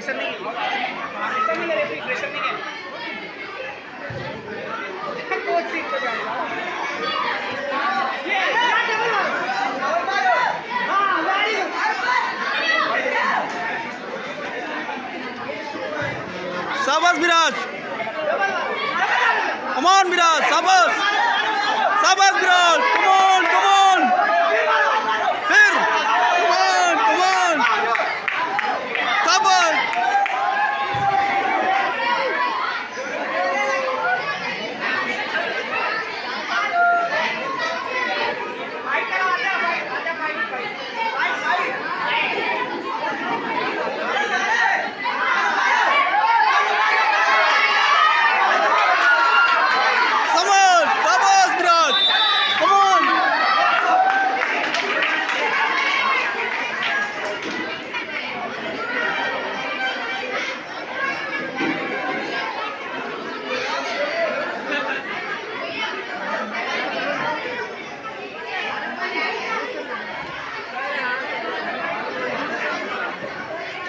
Pressure नहीं है, ऐसा नहीं है, रेफरी प्रेशर नहीं है। कोच सीट पे जाएगा। शाबाश विराज, come on विराज, शाबाश शाबाश विराज, come on फिर come on शाबाश।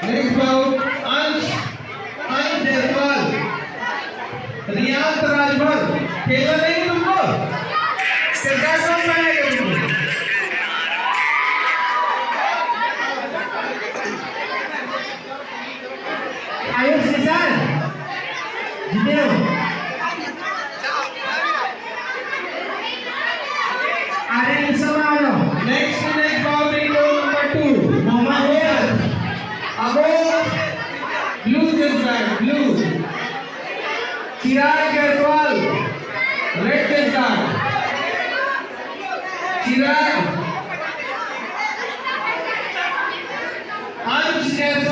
Next bout, Ansh Jaiswal, रियाज राजभर। खेला नहीं तुमको? सरकार कौन बनाएगा तुमको? आयुष निशान जीते हो। अरे सब आ जाओ। Next bout in number 2 Mohammad here. अब blue Jaiswal, blue Chirag Jaiswal, red Jaiswal, Chirag, Ansh Jaiswal.